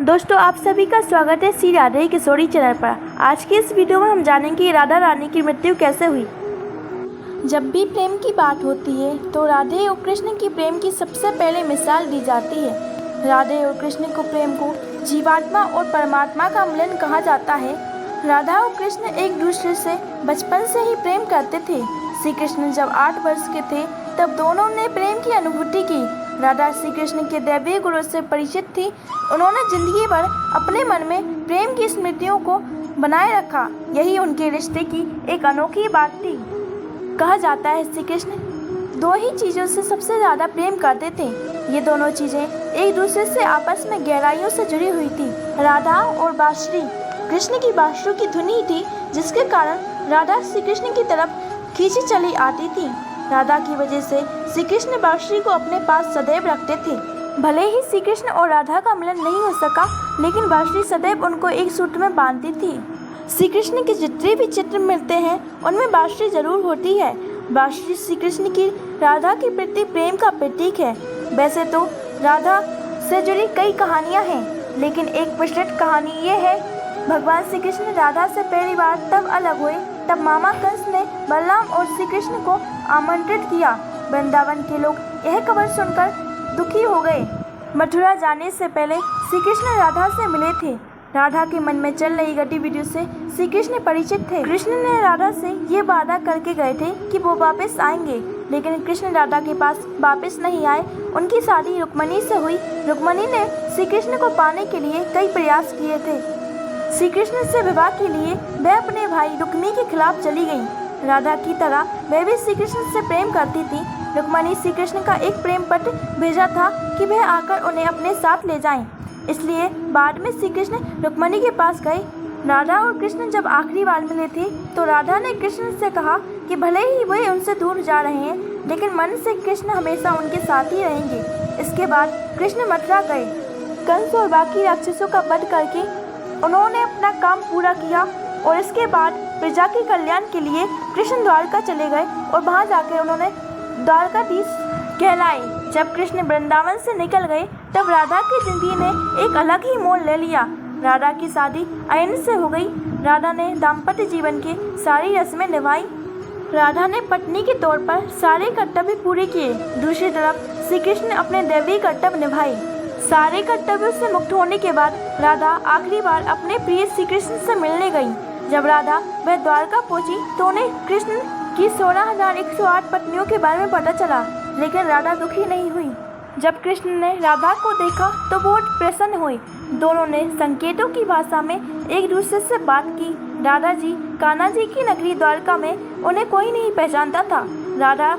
दोस्तों आप सभी का स्वागत है श्री राधे किशोरी चैनल पर। आज की इस वीडियो में हम जानेंगे राधा रानी की मृत्यु कैसे हुई। जब भी प्रेम की बात होती है तो राधे और कृष्ण की प्रेम की सबसे पहले मिसाल दी जाती है। राधे और कृष्ण को प्रेम को जीवात्मा और परमात्मा का मिलन कहा जाता है। राधा और कृष्ण एक दूसरे से बचपन से ही प्रेम करते थे। श्री कृष्ण जब 8 वर्ष के थे तब दोनों ने प्रेम की अनुभूति की। राधा श्री कृष्ण के दैवीय गुणों से परिचित थी। उन्होंने जिंदगी भर अपने मन में प्रेम की स्मृतियों को बनाए रखा। यही उनके रिश्ते की एक अनोखी बात थी। कहा जाता है श्री कृष्ण 2 ही चीज़ों से सबसे ज़्यादा प्रेम करते थे। ये दोनों चीज़ें एक दूसरे से आपस में गहराइयों से जुड़ी हुई थी। राधा और बांसुरी। कृष्ण की बांसुरी की धुनी थी जिसके कारण राधा श्री कृष्ण की तरफ खींची चली आती थी। राधा की वजह से श्री कृष्ण बांसुरी को अपने पास सदैव रखते थे। भले ही श्री कृष्ण और राधा का मिलन नहीं हो सका, लेकिन बांसुरी सदैव उनको एक सूत्र में बांधती थी। श्री कृष्ण के जितने भी चित्र मिलते हैं उनमें बांसुरी जरूर होती है। बांसुरी श्री कृष्ण की राधा के प्रति प्रेम का प्रतीक है। वैसे तो राधा से जुड़ी कई कहानियाँ हैं, लेकिन एक प्रचलित कहानी ये है। भगवान श्री कृष्ण राधा से पहली बार तब अलग हुए तब मामा कंस ने बलराम और श्री कृष्ण को आमंत्रित किया। वृंदावन के लोग यह खबर सुनकर दुखी हो गए। मथुरा जाने से पहले श्री कृष्ण राधा से मिले थे। राधा के मन में चल रही गतिविधियों से श्री कृष्ण परिचित थे। कृष्ण ने राधा से ये वादा करके गए थे कि वो वापस आएंगे, लेकिन कृष्ण राधा के पास वापस नहीं आए। उनकी शादी रुक्मिणी से हुई। रुक्मिणी ने श्री कृष्ण को पाने के लिए कई प्रयास किए थे। श्री कृष्ण से विवाह के लिए वह अपने भाई रुक्मी के खिलाफ चली गई। राधा की तरह वह भी श्री कृष्ण से प्रेम करती थी। रुक्मिणी श्री कृष्ण का एक प्रेम पत्र भेजा था कि वह आकर उन्हें अपने साथ ले जाएं। इसलिए बाद में श्री कृष्ण रुक्मिणी के पास गए। राधा और कृष्ण जब आखिरी बार मिले थे तो राधा ने कृष्ण से कहा कि भले ही वे उनसे दूर जा रहे हैं, लेकिन मन से कृष्ण हमेशा उनके साथ ही रहेंगे। इसके बाद कृष्ण मथुरा गए। कंस और बाकी राक्षसों का वध करके उन्होंने अपना काम पूरा किया और इसके बाद प्रजा के कल्याण के लिए कृष्ण द्वारका चले गए और वहां जाकर उन्होंने द्वारकाधीश कहलाए। जब कृष्ण वृंदावन से निकल गए तब राधा की जिंदगी ने एक अलग ही मोड़ ले लिया। राधा की शादी आयन से हो गई। राधा ने दाम्पत्य जीवन के सारी रस्में निभाई। राधा ने पत्नी के तौर पर सारे कर्तव्य पूरे किए। दूसरी तरफ श्री कृष्ण ने अपने दैवीय कर्तव्य निभाए। सारे कर्तव्यों से मुक्त होने के बाद राधा आखिरी बार अपने प्रिय श्री कृष्ण से मिलने गई। जब राधा वह द्वारका पहुंची तो उन्हें कृष्ण की 16,108 पत्नियों के बारे में पता चला, लेकिन राधा दुखी नहीं हुई। जब कृष्ण ने राधा को देखा तो बहुत प्रसन्न हुए। दोनों ने संकेतों की भाषा में एक दूसरे से बात की। राधा जी कान्हा जी की नगरी द्वारका में उन्हें कोई नहीं पहचानता था। राधा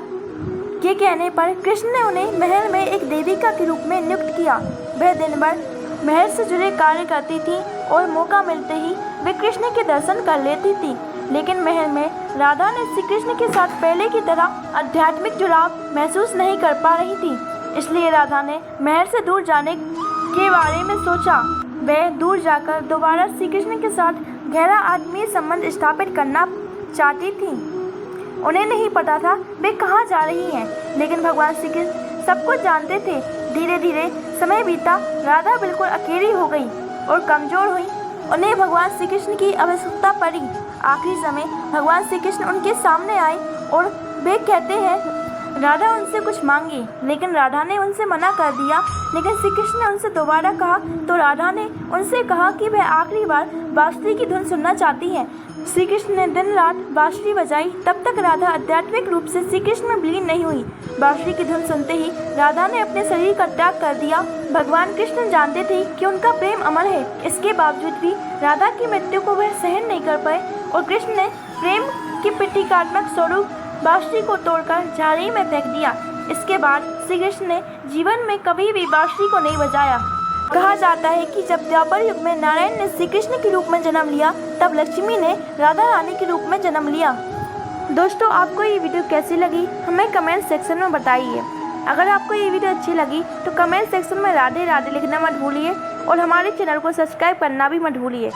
के कहने पर कृष्ण ने उन्हें महल में एक देविका के रूप में नियुक्त किया। वह दिन भर महल से जुड़े कार्य करती थी और मौका मिलते ही वे कृष्ण के दर्शन कर लेती थी। लेकिन महल में राधा ने श्री कृष्ण के साथ पहले की तरह आध्यात्मिक जुड़ाव महसूस नहीं कर पा रही थी। इसलिए राधा ने महल से दूर जाने के बारे में सोचा। वह दूर जाकर दोबारा श्री कृष्ण के साथ गहरा आत्मीय संबंध स्थापित करना चाहती थी। उन्हें नहीं पता था वे कहाँ जा रही हैं, लेकिन भगवान श्री कृष्ण सब कुछ जानते थे। धीरे धीरे समय बीता। राधा बिल्कुल अकेली हो गई और कमजोर हुई। उन्हें भगवान श्री कृष्ण की आवश्यकता पड़ी। आखिरी समय भगवान श्री कृष्ण उनके सामने आए और वे कहते हैं राधा उनसे कुछ मांगी, लेकिन राधा ने उनसे मना कर दिया। लेकिन श्री कृष्ण ने उनसे दोबारा कहा तो राधा ने उनसे कहा कि वह आखिरी बार बांसुरी की धुन सुनना चाहती है। श्री कृष्ण ने दिन रात बांसुरी बजाई। तब तक राधा आध्यात्मिक रूप से श्री कृष्ण में विलीन नहीं हुई। बांसुरी की धुन सुनते ही राधा ने अपने शरीर का त्याग कर दिया। भगवान कृष्ण जानते थे कि उनका प्रेम अमर है। इसके बावजूद भी राधा की मृत्यु को वह सहन नहीं कर पाए और कृष्ण ने प्रेम के प्रतीकात्मक स्वरूप बांसुरी को तोड़कर झाड़ी में फेंक दिया। इसके बाद श्री कृष्ण ने जीवन में कभी भी बांसुरी को नहीं बजाया। कहा जाता है कि जब द्वापर युग में नारायण ने श्री कृष्ण के रूप में जन्म लिया, तब लक्ष्मी ने राधा रानी के रूप में जन्म लिया। दोस्तों आपको ये वीडियो कैसी लगी हमें कमेंट सेक्शन में बताइए। अगर आपको ये वीडियो अच्छी लगी तो कमेंट सेक्शन में राधे राधे लिखना मत भूलिए और हमारे चैनल को सब्सक्राइब करना भी मत भूलिए।